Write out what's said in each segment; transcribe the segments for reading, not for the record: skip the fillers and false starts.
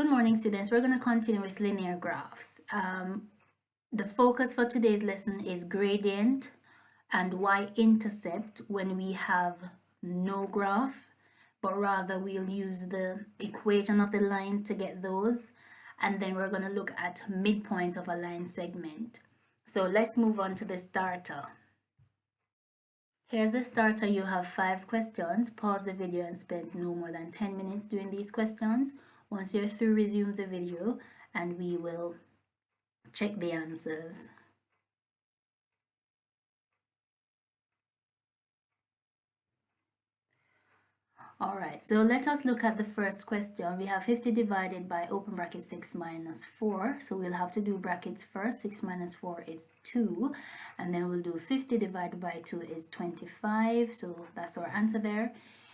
Good morning, students. We're going to continue with linear graphs. The focus for today's lesson is gradient and y-intercept when we have no graph, but rather we'll use the equation of the line to get those. And then we're going to look at midpoint of a line segment. So let's move on to the starter. Here's the starter. You have 5 questions. Pause the video and spend no more than 10 minutes doing these questions. Once you're through, resume the video and we will check the answers. Alright, so let us look at the first question. We have 50 divided by open bracket 6 minus 4. So we'll have to do brackets first. 6 minus 4 is 2. And then we'll do 50 divided by 2 is 25. So that's our answer there.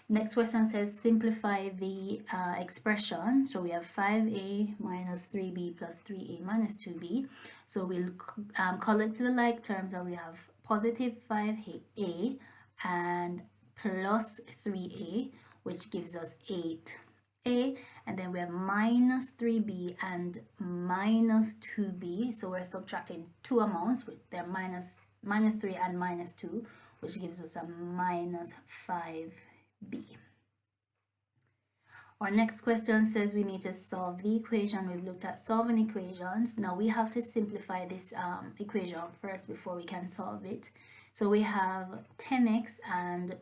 Next question says simplify the expression. So we have 5a minus 3b plus 3a minus 2b. So we'll collect the like terms, and we have positive 5a and plus 3a, which gives us 8a, and then we have minus 3b and minus 2b. So we're subtracting two amounts, they're minus 3 and minus 2, which gives us a minus 5b. Our next question says we need to solve the equation. We've looked at solving equations. Now we have to simplify this equation first before we can solve it. So we have 10x and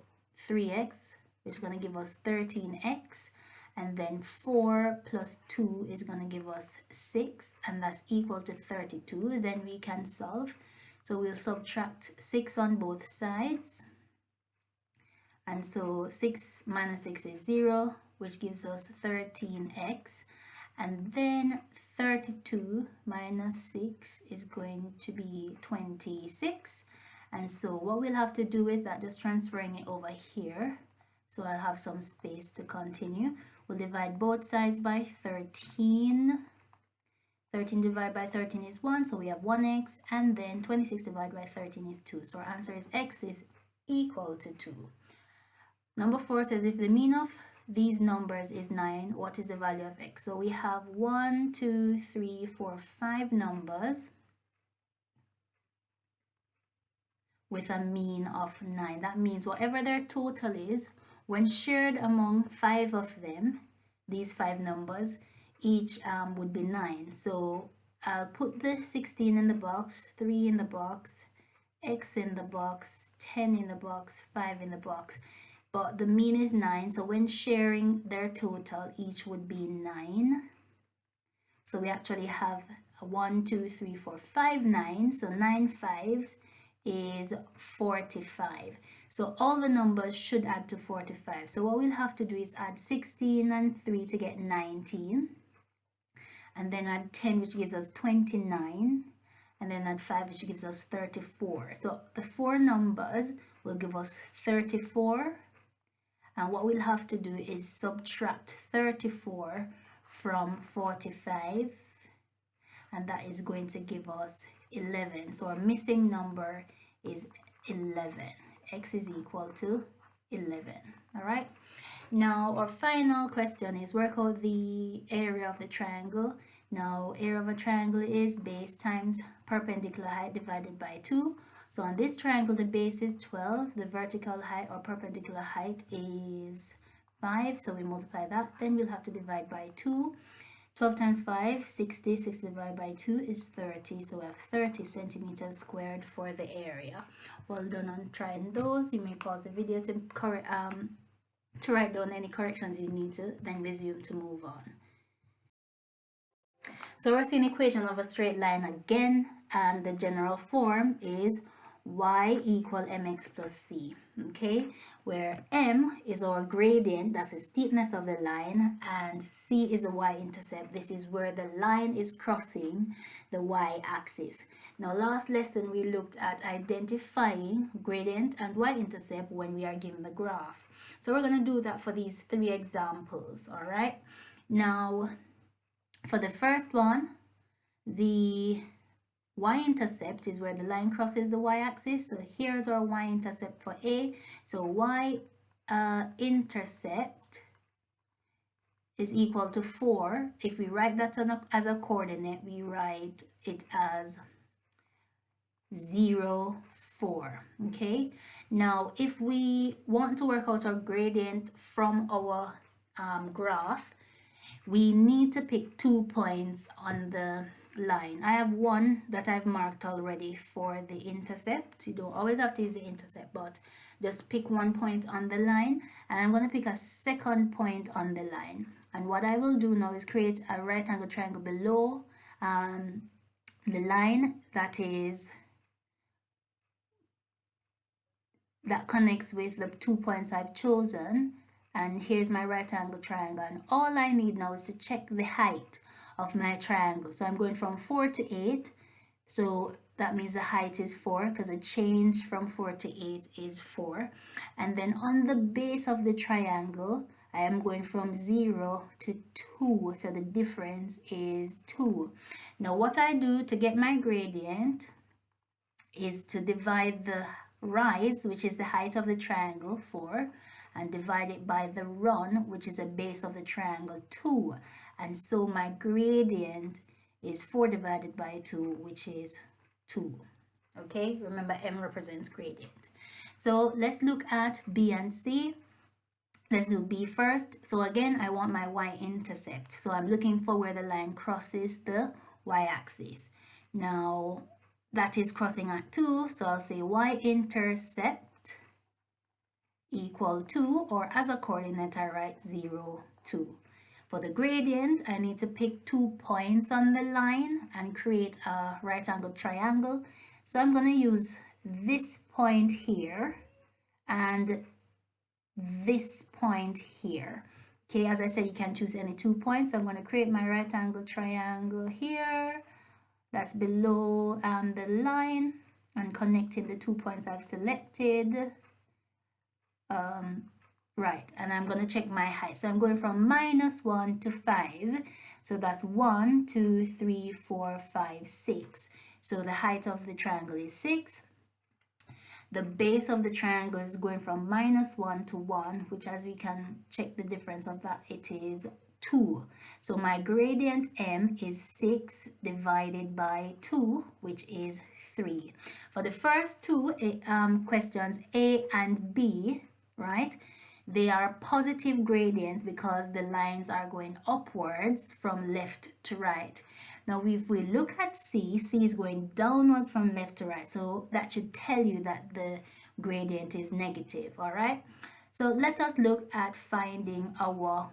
3x, which is going to give us 13x, and then 4 plus 2 is going to give us 6, and that's equal to 32. Then we can solve. So we'll subtract 6 on both sides. And so 6 minus 6 is 0, which gives us 13x. And then 32 minus 6 is going to be 26. And so what we'll have to do with that, just transferring it over here. So I'll have some space to continue. We'll divide both sides by 13. 13 divided by 13 is 1, so we have 1x. And then 26 divided by 13 is 2. So our answer is x is equal to 2. Number 4 says if the mean of these numbers is 9, what is the value of x? So we have 1, 2, 3, 4, 5 numbers with a mean of 9. That means whatever their total is, when shared among 5 of them, these 5 numbers, each would be 9. So I'll put the 16 in the box, 3 in the box, x in the box, 10 in the box, 5 in the box. But the mean is 9, so when sharing their total, each would be 9. So we actually have 1, 2, 3, 4, 5 9s. So 9 5s is 45. So all the numbers should add to 45. So what we'll have to do is add 16 and 3 to get 19. And then add 10, which gives us 29. And then add 5, which gives us 34. So the 4 numbers will give us 34. And what we'll have to do is subtract 34 from 45, and that is going to give us 11. So our missing number is 11. X is equal to 11. All right. Now our final question is work out the area of the triangle. Now area of a triangle is base times perpendicular height divided by 2. So on this triangle, the base is 12, the vertical height or perpendicular height is 5, so we multiply that, then we'll have to divide by 2. 12 times 5, 60, 60 divided by 2 is 30, so we have 30 centimeters squared for the area. Well done on trying those. You may pause the video to write down any corrections you need to, then resume to move on. So we're seeing equation of a straight line again, and the general form is y equal mx plus c, okay, where m is our gradient, that's the steepness of the line, and c is the y-intercept. This is where the line is crossing the y-axis. Now last lesson we looked at identifying gradient and y-intercept when we are given the graph. So we're going to do that for these 3 examples. All right, now for the first one, the y-intercept is where the line crosses the y-axis. So here's our y-intercept for A. So y-intercept is equal to 4. If we write that as a coordinate, we write it as 0, 4. Okay, now if we want to work out our gradient from our graph, we need to pick 2 points on the line. I have one that I've marked already for the intercept. You don't always have to use the intercept, but just pick 1 point on the line, and I'm going to pick a second point on the line. And what I will do now is create a right angle triangle below the line that connects with the 2 points I've chosen. And here's my right angle triangle, and all I need now is to check the height of my triangle. So I'm going from 4 to 8, so that means the height is 4, because a change from 4 to 8 is 4. And then on the base of the triangle, I am going from 0 to 2, so the difference is 2. Now what I do to get my gradient is to divide the rise, which is the height of the triangle, 4, and divide it by the run, which is the base of the triangle, 2. And so my gradient is 4 divided by 2, which is 2. Okay, remember M represents gradient. So let's look at B and C. Let's do B first. So again, I want my y-intercept. So I'm looking for where the line crosses the y-axis. Now, that is crossing at 2, so I'll say y-intercept equal to, or as a coordinate, I write 0, 2. For the gradient, I need to pick 2 points on the line and create a right angle triangle. So I'm going to use this point here and this point here. Okay, as I said, you can choose any 2 points. I'm going to create my right angle triangle here. That's below the line and connecting the 2 points I've selected. Right, and I'm going to check my height. So I'm going from -1 to 5. So that's 1, 2, 3, 4, 5, 6. So the height of the triangle is 6. The base of the triangle is going from -1 to 1, which, as we can check the difference of that, it is 2. So my gradient M is 6 divided by 2, which is 3. For the first two questions, A and B, right, they are positive gradients because the lines are going upwards from left to right. Now, if we look at C, C is going downwards from left to right. So that should tell you that the gradient is negative, all right? So let us look at finding our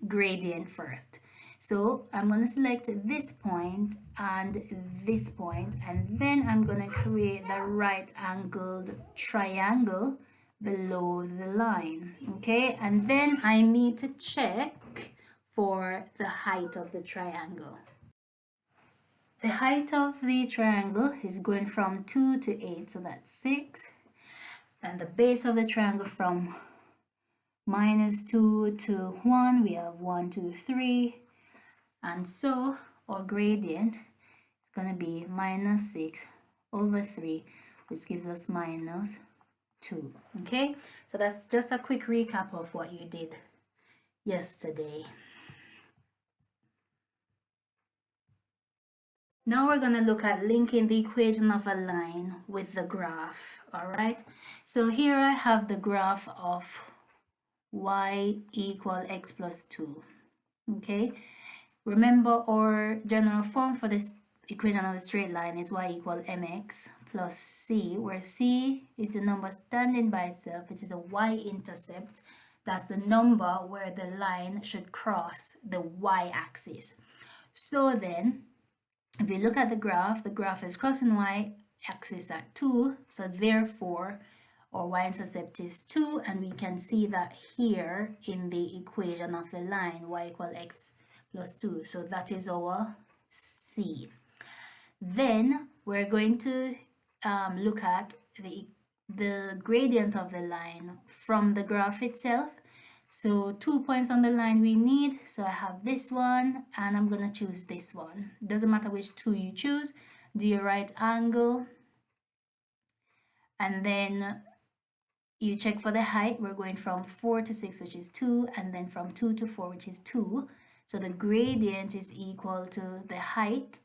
gradient first. So I'm going to select this point and this point, and then I'm going to create the right angled triangle below the line. Okay, and then I need to check for the height of the triangle. The height of the triangle is going from 2 to 8, so that's 6, and the base of the triangle from -2 to 1, we have 1, 2, 3, and so our gradient is going to be -6 over 3, which gives us -2. Okay, so that's just a quick recap of what you did yesterday. Now we're going to look at linking the equation of a line with the graph. All right, so here I have the graph of y equal x plus 2. Okay, remember our general form for this equation of a straight line is y equal mx plus c, where c is the number standing by itself. It is the y-intercept. That's the number where the line should cross the y-axis. So then, if you look at the graph is crossing y-axis at 2, so therefore our y-intercept is 2, and we can see that here in the equation of the line, y equal x plus 2. So that is our C. Then we're going to look at the gradient of the line from the graph itself. So 2 points on the line we need. So I have this one, and I'm going to choose this one. Doesn't matter which 2 you choose. Do your right angle, and then you check for the height. We're going from 4 to 6, which is 2, and then from 2 to 4, which is 2. So the gradient is equal to the height,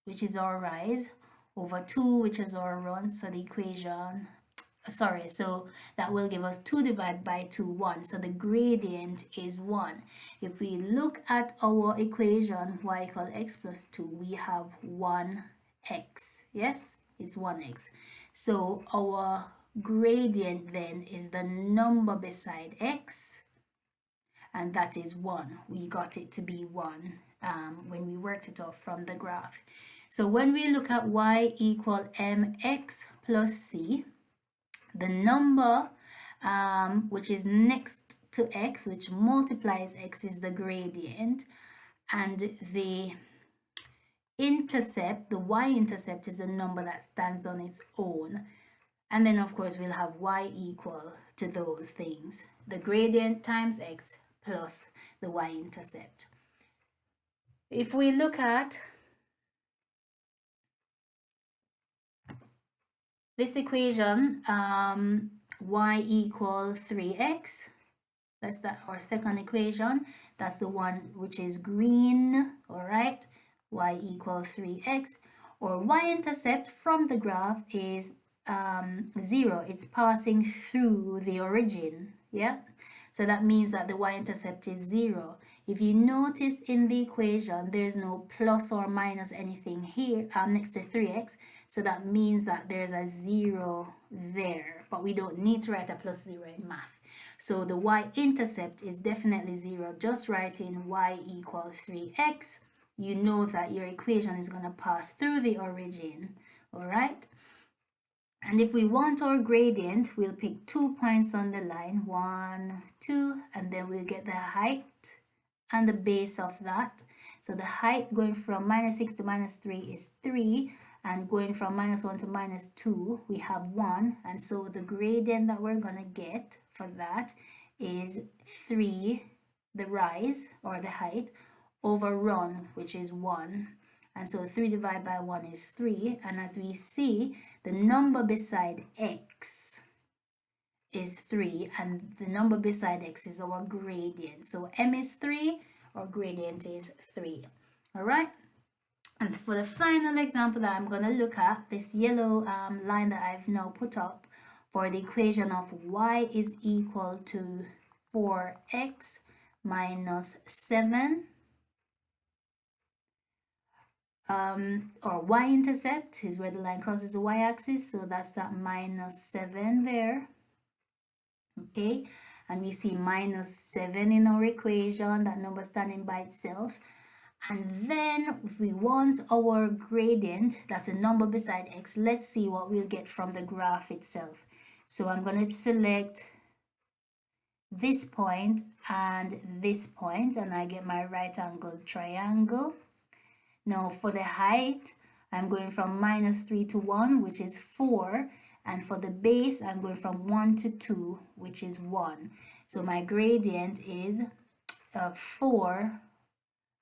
which is our rise, over 2, which is our run. So the equation, sorry, so that will give us 2 divided by 2, 1. So the gradient is 1. If we look at our equation, y equal x plus 2, we have 1x. Yes, it's 1x. So our gradient then is the number beside x, and that is 1. We got it to be 1 when we worked it off from the graph. So when we look at y equal mx plus c, the number which is next to x, which multiplies x, is the gradient, and the intercept, the y-intercept, is a number that stands on its own. And then of course we'll have y equal to those things, the gradient times x plus the y-intercept. If we look at this equation, y equal 3x, that's our second equation. That's the one which is green, all right? Y equals 3x, or y-intercept from the graph is 0. It's passing through the origin, yeah? So that means that the y-intercept is 0. If you notice in the equation, there's no plus or minus anything here next to 3x. So that means that there's a 0 there. But we don't need to write a plus 0 in math. So the y-intercept is definitely 0. Just writing y equals 3x, you know that your equation is going to pass through the origin. All right? And if we want our gradient, we'll pick 2 points on the line, 1, 2, and then we'll get the height and the base of that. So the height going from -6 to -3 is 3, and going from -1 to -2, we have 1. And so the gradient that we're going to get for that is 3, the rise or the height, over run, which is 1. And so 3 divided by 1 is 3. And as we see, the number beside x is 3. And the number beside x is our gradient. So m is 3, our gradient is 3. All right? And for the final example that I'm going to look at, this yellow line that I've now put up for the equation of y is equal to 4x minus 7. Or y-intercept is where the line crosses the y-axis, so that's that -7 there. Okay, and we see -7 in our equation, that number standing by itself. And then if we want our gradient, that's a number beside x, let's see what we'll get from the graph itself. So I'm going to select this point and this point, and I get my right angled triangle. Now for the height, I'm going from -3 to 1, which is 4. And for the base, I'm going from 1 to 2, which is 1. So my gradient is 4,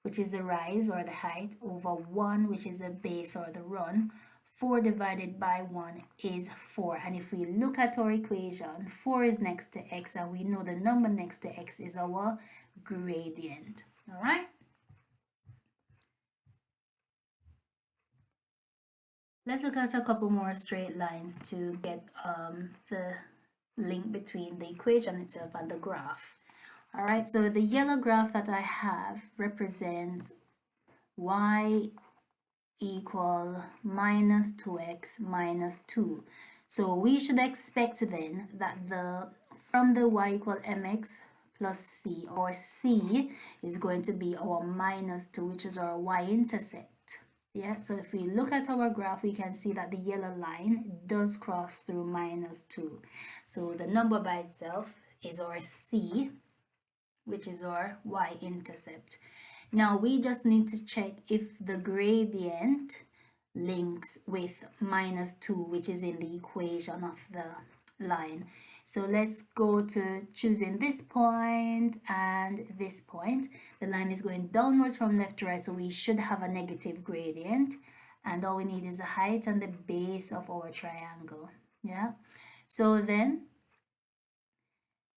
which is the rise or the height, over 1, which is the base or the run. 4 divided by 1 is 4. And if we look at our equation, 4 is next to x, and we know the number next to x is our gradient. All right? Let's look at a couple more straight lines to get the link between the equation itself and the graph. All right, so the yellow graph that I have represents y equal -2x minus 2. So we should expect then that from the y equal mx plus c, or c is going to be our -2, which is our y-intercept. Yeah, so if we look at our graph, we can see that the yellow line does cross through -2. So the number by itself is our c, which is our y-intercept. Now we just need to check if the gradient links with -2, which is in the equation of the line. So let's go to choosing this point and this point. The line is going downwards from left to right, so we should have a negative gradient. And all we need is the height and the base of our triangle. Yeah. So then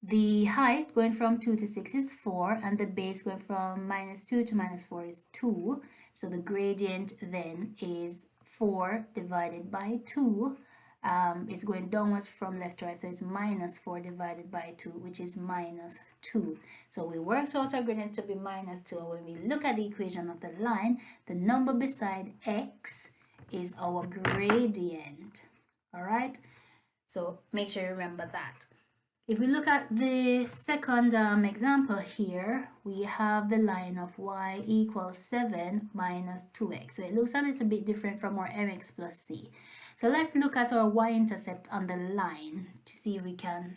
the height going from 2 to 6 is 4, and the base going from -2 to -4 is 2. So the gradient then is 4 divided by 2. It's going downwards from left to right, so it's -4 divided by 2, which is -2. So we worked out our gradient to be -2, and when we look at the equation of the line, the number beside x is our gradient. All right, so make sure you remember that. If we look at the second example here, we have the line of y equals 7 minus 2x. So it looks a little bit different from our mx plus c. So let's look at our y-intercept on the line to see if we can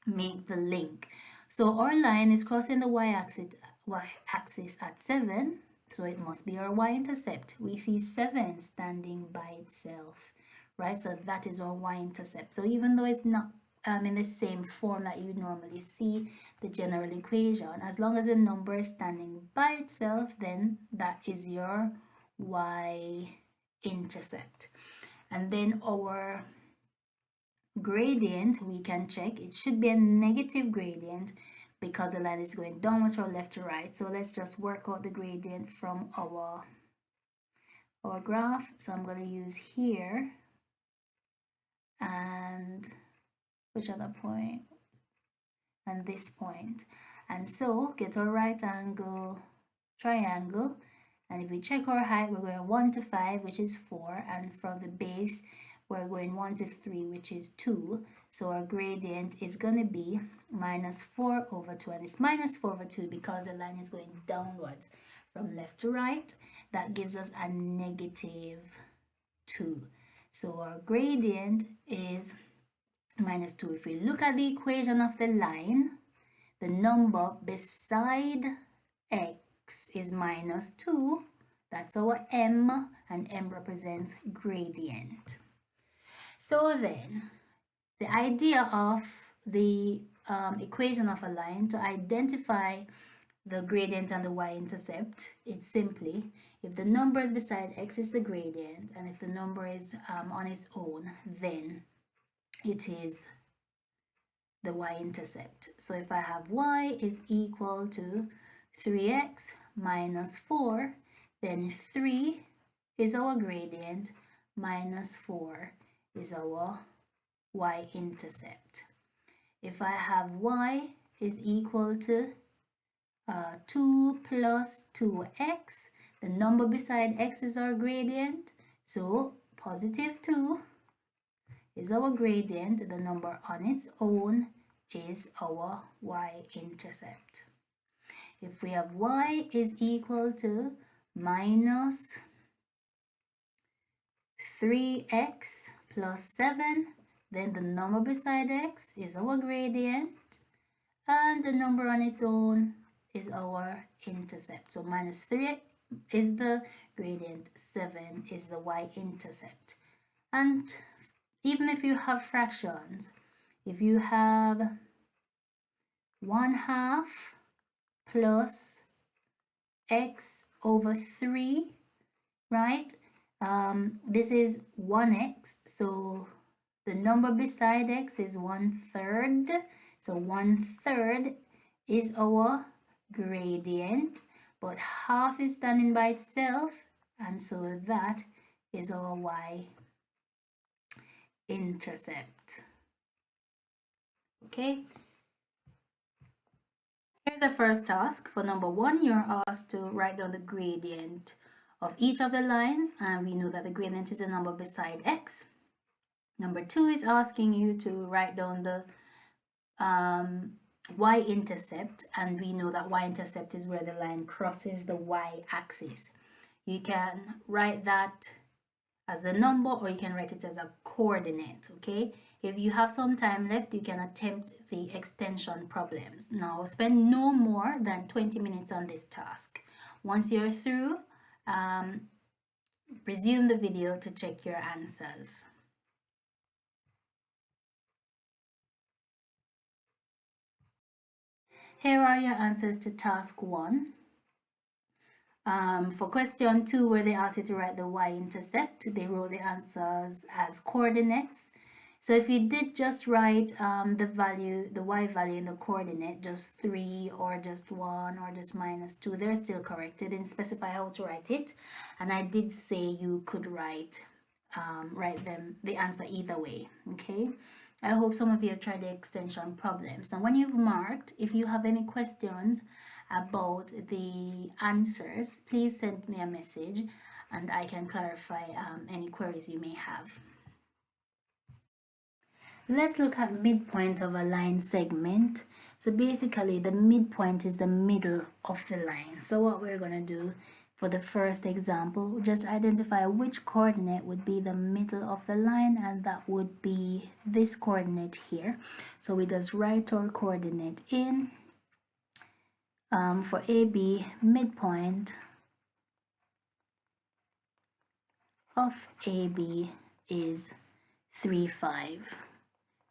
make the link. So our line is crossing the y-axis at 7, so it must be our y-intercept. We see 7 standing by itself, right? So that is our y-intercept. So even though it's not in the same form that you normally see the general equation, as long as the number is standing by itself, then that is your y-intercept. And then our gradient, we can check, it should be a negative gradient because the line is going downwards from left to right. So let's just work out the gradient from our graph. So I'm going to use here and which other point, and this point. And so get our right angle triangle, and if we check our height, we're going 1 to 5, which is 4, and from the base we're going 1 to 3, which is 2. So our gradient is going to be -4 over 2, and it's -4 over 2 because the line is going downwards from left to right. That gives us a -2. So our gradient is -2. If we look at the equation of the line, the number beside x is -2. That's our m, and m represents gradient. So then, the idea of the equation of a line to identify the gradient and the y-intercept, it's simply if the number is beside x is the gradient, and if the number is on its own, then it is the y-intercept. So if I have y is equal to 3x minus 4, then 3 is our gradient, minus 4 is our y-intercept. If I have y is equal to 2 plus 2x, the number beside x is our gradient, so positive 2 is our gradient, the number on its own is our y-intercept. If we have y is equal to minus 3x plus 7, then the number beside x is our gradient, and the number on its own is our intercept. So minus 3 is the gradient, 7 is the y-intercept. And even if you have fractions, if you have 1/2 plus x over 3, right? This is 1x, so the number beside x is 1/3. So 1/3 is our gradient, but half is standing by itself, and so that is our y-intercept. Okay. Here's the first task. For number 1, you're asked to write down the gradient of each of the lines, and we know that the gradient is a number beside x. Number 2 is asking you to write down the y-intercept, and we know that y-intercept is where the line crosses the y-axis. You can write that as a number, or you can write it as a coordinate, okay? If you have some time left, you can attempt the extension problems. Now, spend no more than 20 minutes on this task. Once you're through, resume the video to check your answers. Here are your answers to task 1. For question 2, where they asked you to write the y-intercept, they wrote the answers as coordinates. So if you did just write the value, the y value in the coordinate, just 3 or just 1 or just -2, they're still correct. It didn't specify how to write it. And I did say you could write them the answer either way. Okay, I hope some of you have tried the extension problems. Now when you've marked, if you have any questions about the answers, please send me a message and I can clarify any queries you may have. Let's look at midpoint of a line segment. So basically the midpoint is the middle of the line. So what we're going to do for the first example, just identify which coordinate would be the middle of the line, and that would be this coordinate here. So we just write our coordinate in. For AB, midpoint of AB is 3, 5.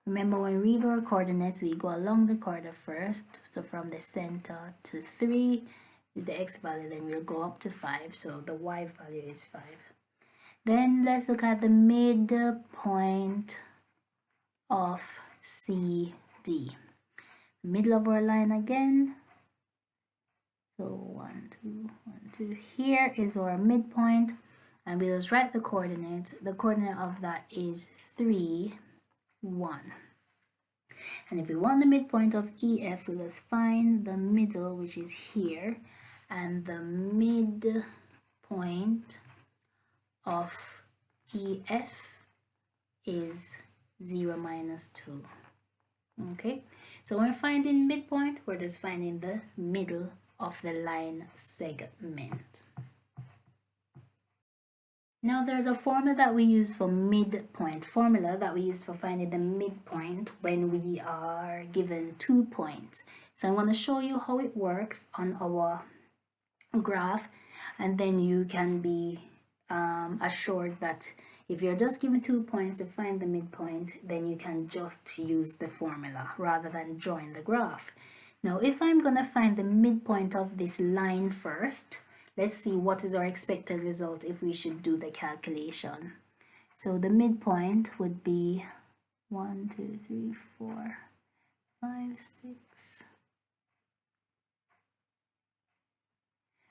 Remember, when we read our coordinates, we go along the corridor first. So from the center to 3 is the x value, then we'll go up to 5. So the y value is 5. Then let's look at the midpoint of CD. Middle of our line again. So 1, 2, 1, 2. Here is our midpoint, and we'll just write the coordinate. The coordinate of that is 3, 1. And if we want the midpoint of EF, we'll just find the middle, which is here, and the midpoint of EF is 0, -2. Okay, so when we're finding midpoint, we're just finding the middle of the line segment. Now there's a formula that we use for midpoint, for finding the midpoint when we are given 2 points. So I'm going to show you how it works on our graph, and then you can be assured that if you're just given 2 points to find the midpoint, then you can just use the formula rather than drawing the graph. Now if I'm going to find the midpoint of this line first, let's see what is our expected result if we should do the calculation. So the midpoint would be 1, 2, 3, 4, 5, 6.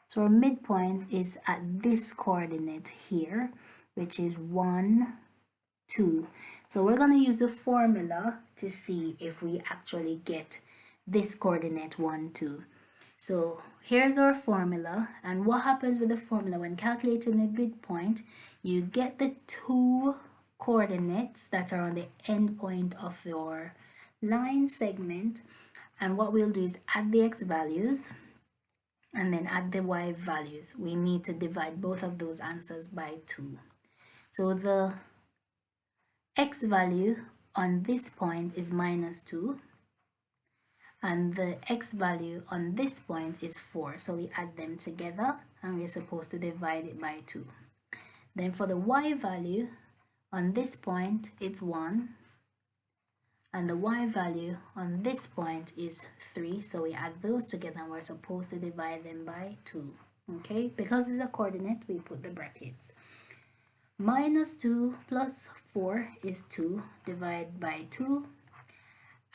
So our midpoint is at this coordinate here, which is 1, 2. So we're going to use the formula to see if we actually get this coordinate 1, 2. So here's our formula, and what happens with the formula when calculating the midpoint, you get the 2 coordinates that are on the end point of your line segment, and what we'll do is add the x values and then add the y values. We need to divide both of those answers by 2. So the x value on this point is -2, and the x value on this point is 4. So we add them together and we're supposed to divide it by 2. Then for the y value on this point, it's 1, and the y value on this point is 3. So we add those together and we're supposed to divide them by 2. Okay, because it's a coordinate, we put the brackets. -2 plus 4 is 2, divide by 2.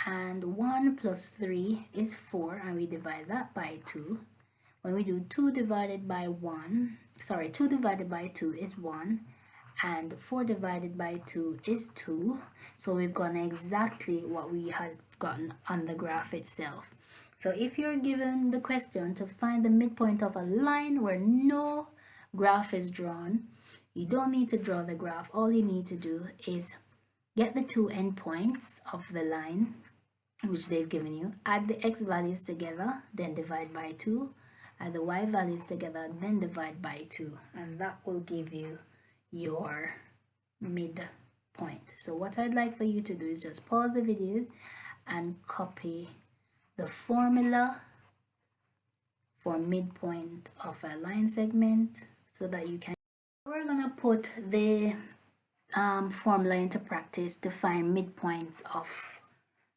And 1 plus 3 is 4, and we divide that by 2. When we do 2 divided by 2 is 1, and 4 divided by 2 is 2. So we've gotten exactly what we had gotten on the graph itself. So if you're given the question to find the midpoint of a line where no graph is drawn, you don't need to draw the graph. All you need to do is get the 2 endpoints of the line, which they've given you, add the x values together, then divide by 2, add the y values together, then divide by 2, and that will give you your midpoint. So what I'd like for you to do is just pause the video and copy the formula for midpoint of a line segment so that you can. We're gonna put the formula into practice to find midpoints of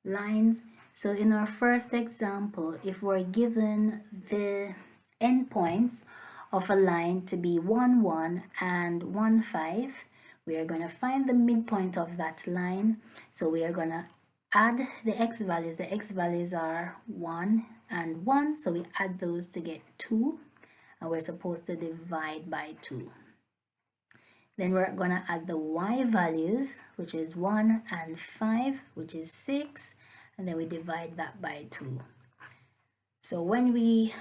lines. So in our first example, if we're given the endpoints of a line to be 1, 1 and 1, 5, we are going to find the midpoint of that line. So we are going to add the x values. The x values are 1 and 1, so we add those to get 2, and we're supposed to divide by 2. Then we're going to add the y values, which is 1 and 5, which is 6, and then we divide that by 2. So when we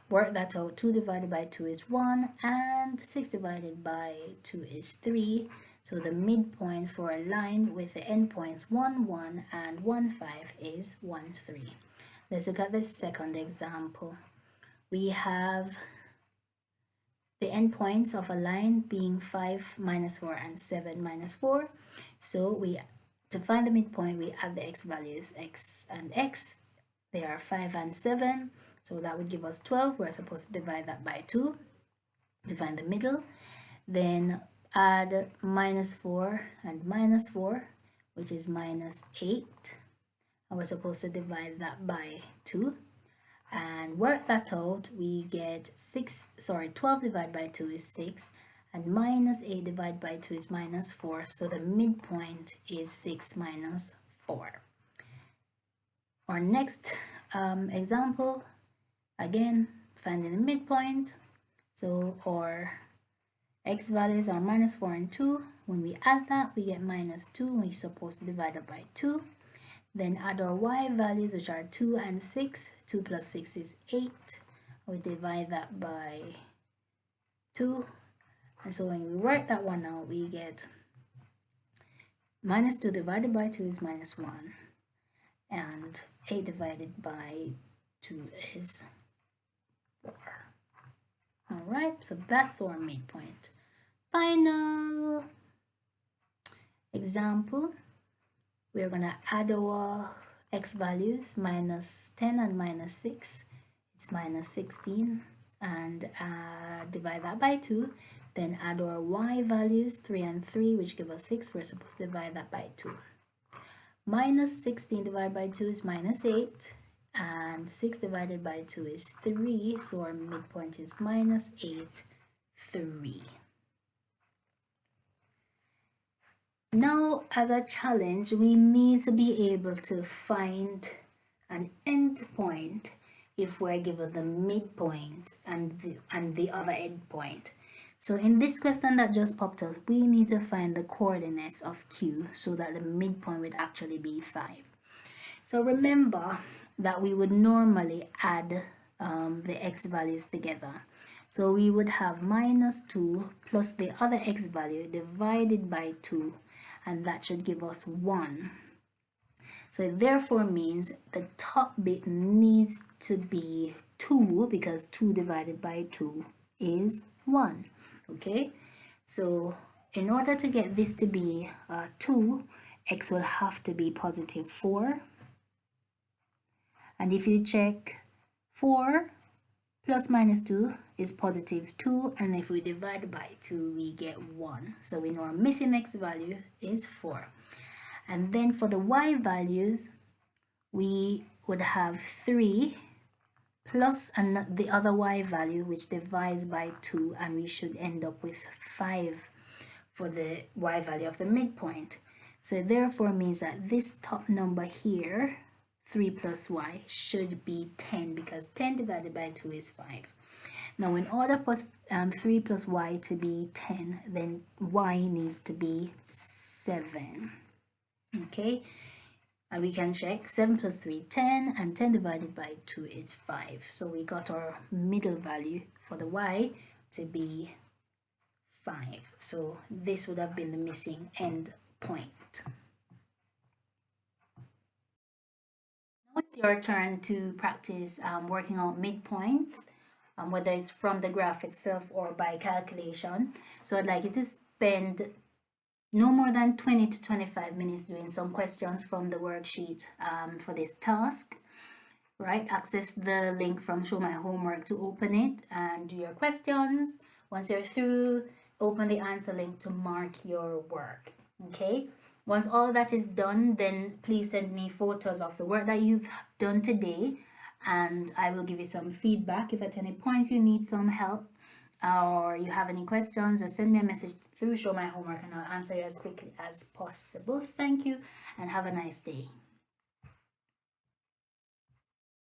work that out, 2 divided by 2 is 1, and 6 divided by 2 is 3. So the midpoint for a line with the endpoints 1, 1 and 1, 5 is 1, 3. Let's look at the second example. We have the endpoints of a line being 5, minus 4 and 7, minus 4. So to find the midpoint, we add the x values, x and x. They are 5 and 7. So that would give us 12. We're supposed to divide that by 2 to find the middle. Then add minus 4 and minus 4, which is minus 8. And we're supposed to divide that by 2. And work that out, we get 12 divided by 2 is 6. And minus 8 divided by 2 is minus 4. So the midpoint is 6 minus 4. Our next example, again, finding the midpoint. So our x values are minus 4 and 2. When we add that, we get minus 2. We're supposed to divide it by 2. Then add our y values, which are 2 and 6. 2 plus 6 is 8. We divide that by 2. And so when we work that one out, we get minus 2 divided by 2 is minus 1. And 8 divided by 2 is 4. Alright, so that's our midpoint. Final example, we're going to add our x values, minus 10 and minus 6. It's minus 16. And divide that by 2. Then add our y values, 3 and 3, which give us 6. We're supposed to divide that by 2. Minus 16 divided by 2 is minus 8. And 6 divided by 2 is 3, so our midpoint is minus 8, 3. Now, as a challenge, we need to be able to find an endpoint if we're given the midpoint and the other endpoint. So in this question that just popped up, we need to find the coordinates of Q so that the midpoint would actually be 5. So remember that we would normally add the x values together. So we would have minus 2 plus the other x value divided by 2, and that should give us 1. So it therefore means the top bit needs to be 2, because 2 divided by 2 is 1. Okay, so in order to get this to be 2, x will have to be positive 4. And if you check, 4 plus minus 2 is positive 2, and if we divide by 2, we get 1. So we know our missing x value is 4. And then for the y values, we would have 3 plus the other y value, which divides by 2, and we should end up with 5 for the y value of the midpoint. So it therefore means that this top number here, 3 plus y, should be 10, because 10 divided by 2 is 5. Now in order for 3 plus y to be 10, then y needs to be 7. Okay, and we can check 7 plus 3, 10, and 10 divided by 2 is 5. So we got our middle value for the y to be 5. So this would have been the missing end point. Now it's your turn to practice working out midpoints, whether it's from the graph itself or by calculation. So I'd like you to spend no more than 20 to 25 minutes doing some questions from the worksheet for this task. Right, access the link from Show My Homework to open it and do your questions. Once you're through, open the answer link to mark your work. Okay, once all that is done, then please send me photos of the work that you've done today, and I will give you some feedback if at any point you need some help. or you have any questions, just send me a message through Show My Homework and I'll answer you as quickly as possible. Thank you and have a nice day.